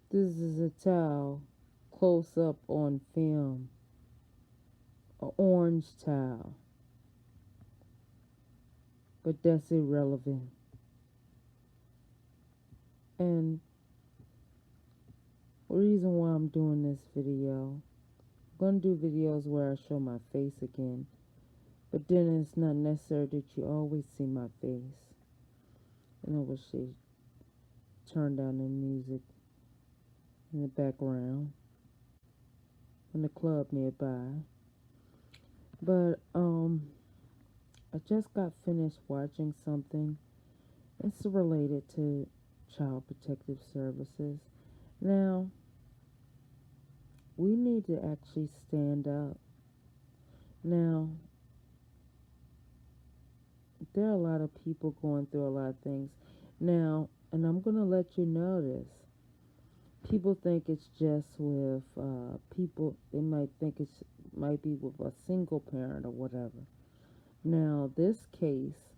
This is a towel close up on film, a orange towel, but that's irrelevant. And the reason why I'm doing this video, I'm gonna do videos where I show my face again, but then it's not necessary that you always see my face. And I wish they turned down the music in the background in the club nearby. But I just got finished watching something. It's related to Child Protective Services. Now, we need to actually stand up. Now, there are a lot of people going through a lot of things. Now, and I'm going to let you know this. People think it's just with people, they might think it's might be with a single parent or whatever. Now, this case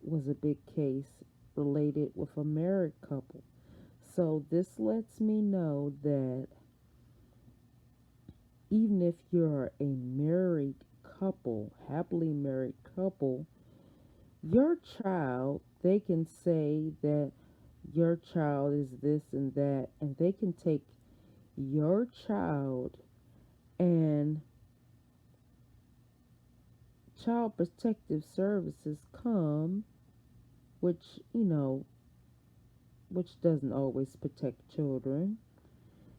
was a big case related with a married couple. So, this lets me know that even if you're a married couple, happily married couple, your child, they can say that your child is this and that, and they can take your child and Child Protective Services come, which, which doesn't always protect children,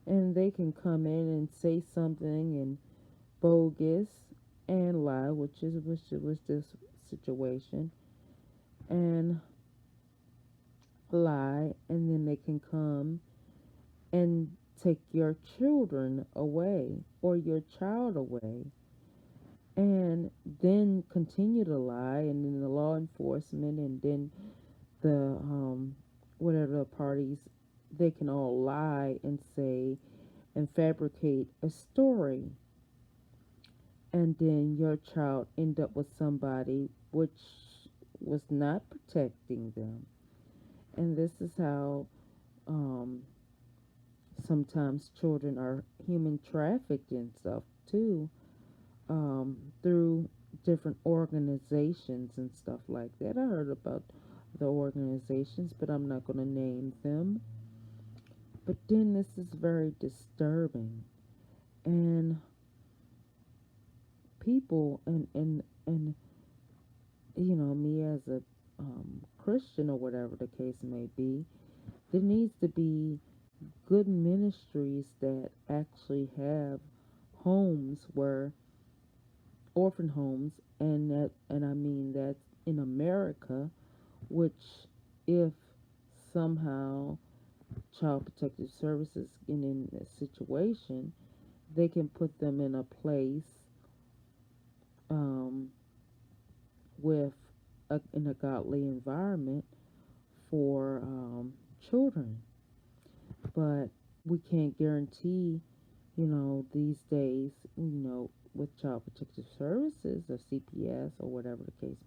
and they can come in and say something and bogus and lie, which was this situation, and lie, and then they can come and take your children away or your child away, and then continue to lie, and then the law enforcement, and then the whatever the parties, they can all lie and say and fabricate a story, and then your child end up with somebody which was not protecting them. And this is how um, sometimes children are human trafficked and stuff too, through different organizations and stuff like that. I heard about the organizations, but I'm not going to name them. But then this is very disturbing. And people, and me as a Christian or whatever the case may be, there needs to be good ministries that actually have homes where orphan homes, and I mean that in America, which if somehow Child Protective Services in a situation, they can put them in a place um, with in a godly environment for children. But we can't guarantee, these days, with Child Protective Services or CPS or whatever the case,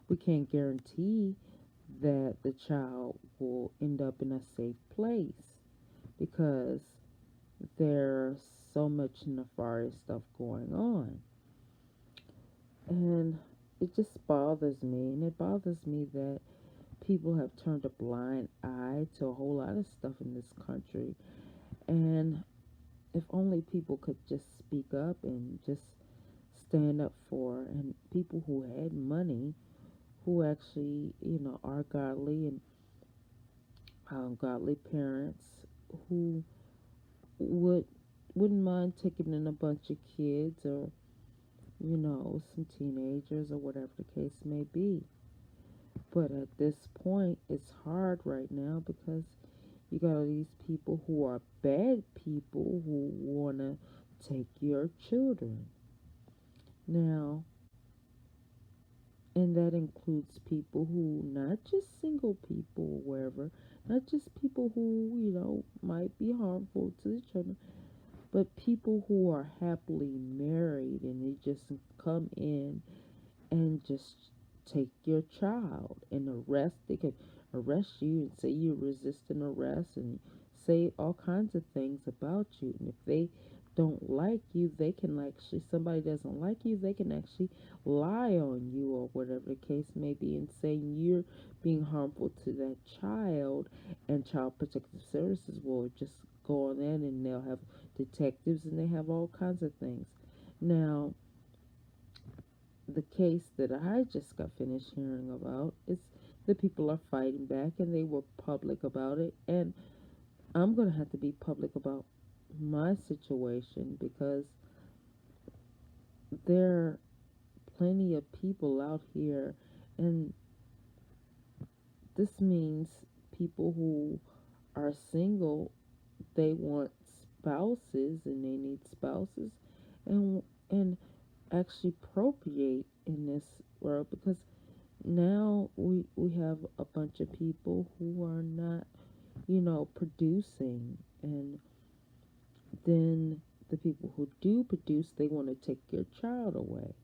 we can't guarantee that the child will end up in a safe place because there's so much nefarious stuff going on. And it just bothers me. And it bothers me that people have turned a blind eye to a whole lot of stuff in this country. And if only people could just speak up and just stand up for, and people who had money, who actually, are godly and godly parents who would wouldn't mind taking in a bunch of kids or some teenagers or whatever the case may be. But at this point, it's hard right now because you got all these people who are bad people who want to take your children. Now, and that includes people who, not just single people, wherever, not just people who, might be harmful to the children, but people who are happily married and they just come in and just take your child and arrest. They could arrest you and say you resist an arrest and say all kinds of things about you. And if they don't like you, they can actually, somebody doesn't like you, they can actually lie on you or whatever the case may be and saying you're being harmful to that child. And Child Protective Services will just go on in and they'll have detectives and they have all kinds of things. Now, the case that I just got finished hearing about is the people are fighting back and they were public about it. And I'm going to have to be public about my situation because there are plenty of people out here, and this means people who are single, they want spouses and they need spouses and actually procreate in this world because now we have a bunch of people who are not, producing, and then the people who do produce, they want to take your child away.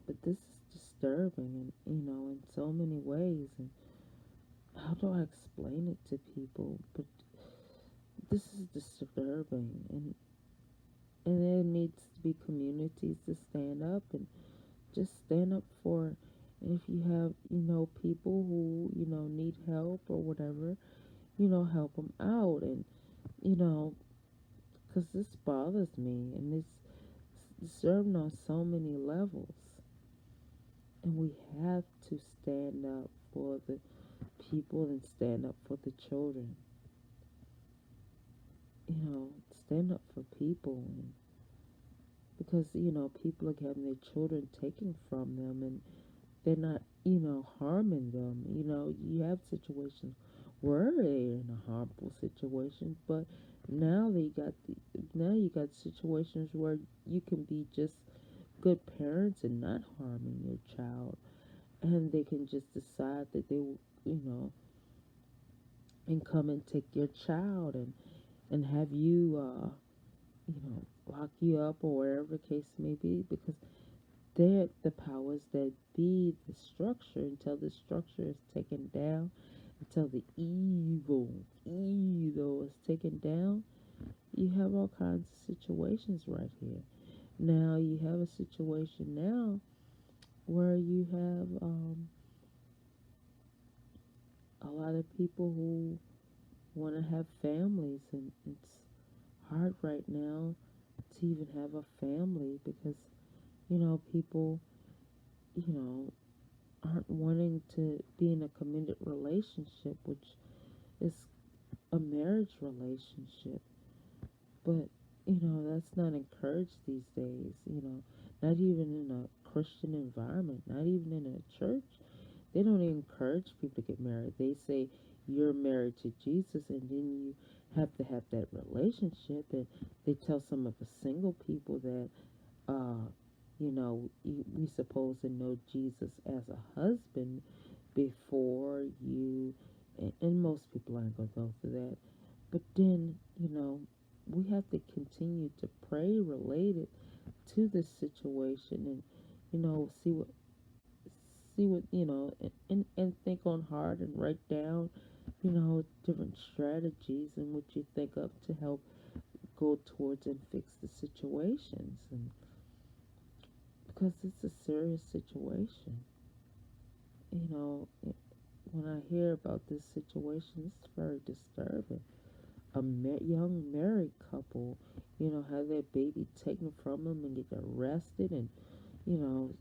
But this is disturbing, and in so many ways. And how do I explain it to people? But this is disturbing, and there needs to be communities to stand up and just stand up for. And if you have, people who need help or whatever, help them out, and you know, because this bothers me, and it's disturbing on so many levels. And we have to stand up for the people and stand up for the children. Stand up for people, and because people are having their children taken from them, and they're not harming them. You have situations where they're in a harmful situation, but now you got situations where you can be just good parents and not harming your child, and they can just decide that they and come and take your child and have you lock you up or whatever the case may be, because they're the powers that be, the structure, until the structure is taken down, until the evil is taken down. You have all kinds of situations right here. Now you have a situation now where you have a lot of people who want to have families, and it's hard right now to even have a family because people you know aren't wanting to be in a committed relationship, which is a marriage relationship. But that's not encouraged these days. Not even in a Christian environment, not even in a church. They don't encourage people to get married. They say you're married to Jesus, and then you have to have that relationship. And they tell some of the single people that we supposed to know Jesus as a husband before you, and most people aren't going to go through that. But then, we have to continue to pray related to this situation, and, see what, and think on hard and write down, different strategies and what you think of to help go towards and fix the situations. And because it's a serious situation. When I hear about this situation, it's very disturbing. A young married couple, have their baby taken from them and get arrested, and you know,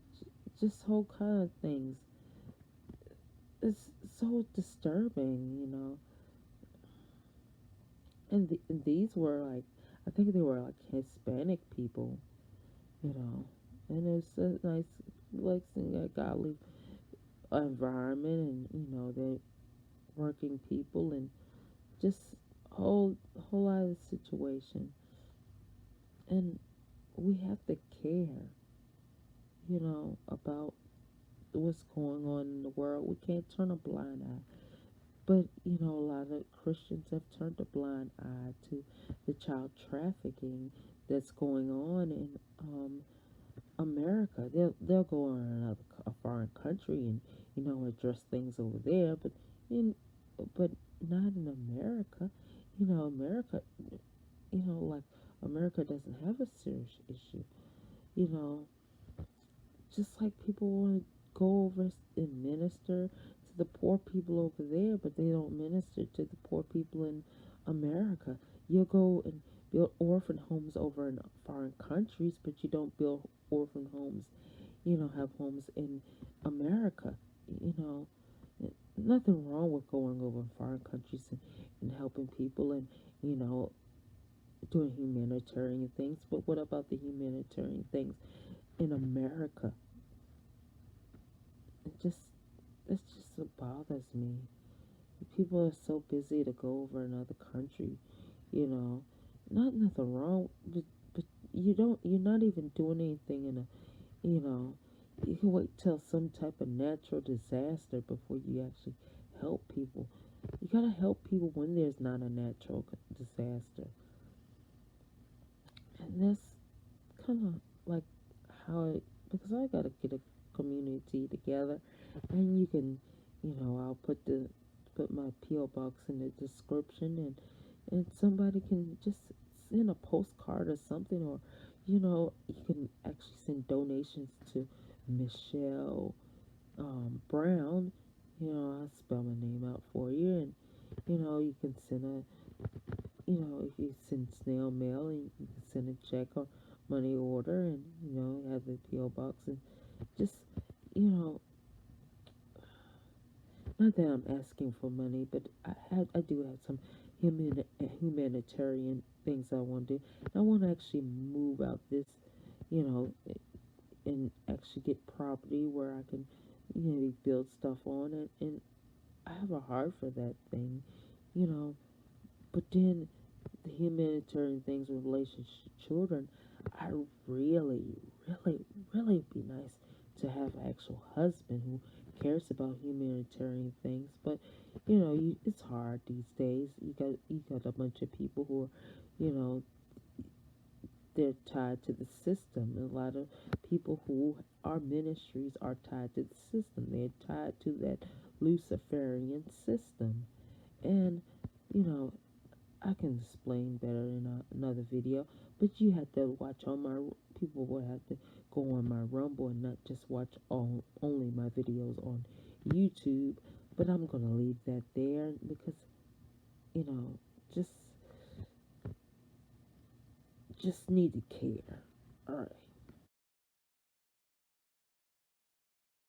just whole kind of things. It's so disturbing, And these were like, I think they were like Hispanic people, you know, and it's a nice, relaxing, godly environment, and they're working people, and just whole lot of situation. And we have to care, about what's going on in the world. We can't turn a blind eye. But, a lot of Christians have turned a blind eye to the child trafficking that's going on in America. They'll go on another a foreign country and address things over there, but in but not in America. America, like America doesn't have a serious issue. You know, just like people want to go over and minister to the poor people over there, but they don't minister to the poor people in America. You'll go and build orphan homes over in foreign countries, but you don't build orphan homes, have homes in America. You know, nothing wrong with going over in foreign countries and helping people and, you know, doing humanitarian things. But what about the humanitarian things in America? It just That's just what bothers me. People are so busy to go over another country, you know. Nothing wrong, but you're not even doing anything in a, you can wait till some type of natural disaster before you actually help people. You gotta help people when there's not a natural disaster. And that's kind of like how it, because I gotta get a community together, and you can, I'll put my PO box in the description, and somebody can just send a postcard or something, or you can actually send donations to Michelle Brown. I'll spell my name out for you, and you can send if you send snail mail, and you can send a check or money order, and have the PO box, and just you know not that I'm asking for money, but I do have some humanitarian things I want to do. I want to actually move out this, you know, and actually get property where I can, build stuff on it. And I have a heart for that thing, you know. But then the humanitarian things in relation to children, I really, really, really be nice to have an actual husband who cares about humanitarian things. But it's hard these days. You got a bunch of people who are, they're tied to the system. A lot of people who are ministries are tied to the system. They're tied to that Luciferian system. And you know, I can explain better in another video, but you have to watch on my people will have to go on my Rumble and not just watch only my videos on YouTube. But I'm gonna leave that there because you know just just need to care. All right.